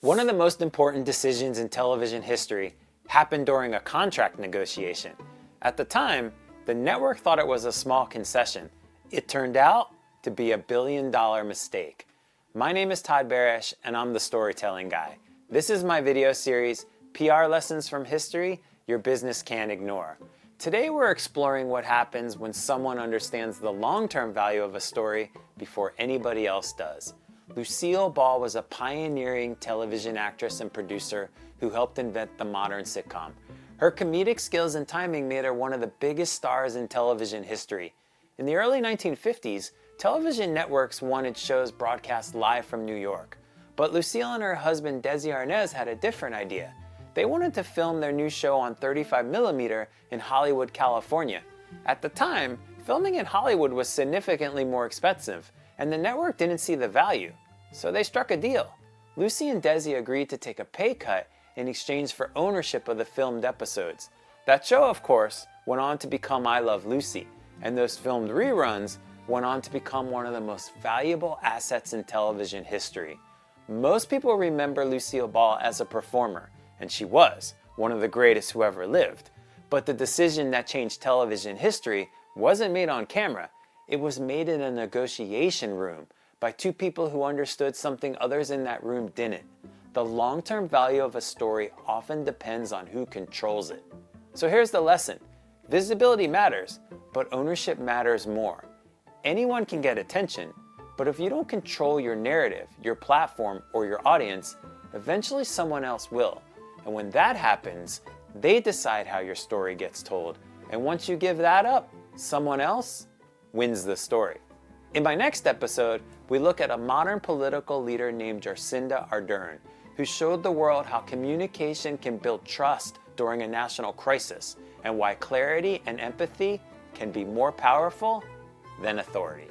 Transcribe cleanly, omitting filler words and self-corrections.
One of the most important decisions in television history happened during a contract negotiation. At the time, the network thought it was a small concession. It turned out to be a billion-dollar mistake. My name is Todd Barash, and I'm the storytelling guy. This is my video series, PR Lessons from History Your Business Can't Ignore. Today we're exploring what happens when someone understands the long-term value of a story before anybody else does. Lucille Ball was a pioneering television actress and producer who helped invent the modern sitcom. Her comedic skills and timing made her one of the biggest stars in television history. In the early 1950s, television networks wanted shows broadcast live from New York. But Lucille and her husband Desi Arnaz had a different idea. They wanted to film their new show on 35mm in Hollywood, California. At the time, filming in Hollywood was significantly more expensive, and the network didn't see the value. So they struck a deal. Lucy and Desi agreed to take a pay cut in exchange for ownership of the filmed episodes. That show, of course, went on to become I Love Lucy, and those filmed reruns went on to become one of the most valuable assets in television history. Most people remember Lucille Ball as a performer, and she was one of the greatest who ever lived. But the decision that changed television history wasn't made on camera. It was made in a negotiation room by two people who understood something others in that room didn't. The long-term value of a story often depends on who controls it. So here's the lesson. Visibility matters, but ownership matters more. Anyone can get attention, but if you don't control your narrative, your platform, or your audience, eventually someone else will. And when that happens, they decide how your story gets told. And once you give that up, someone else wins the story. In my next episode, we look at a modern political leader named Jacinda Ardern, who showed the world how communication can build trust during a national crisis, and why clarity and empathy can be more powerful than authority.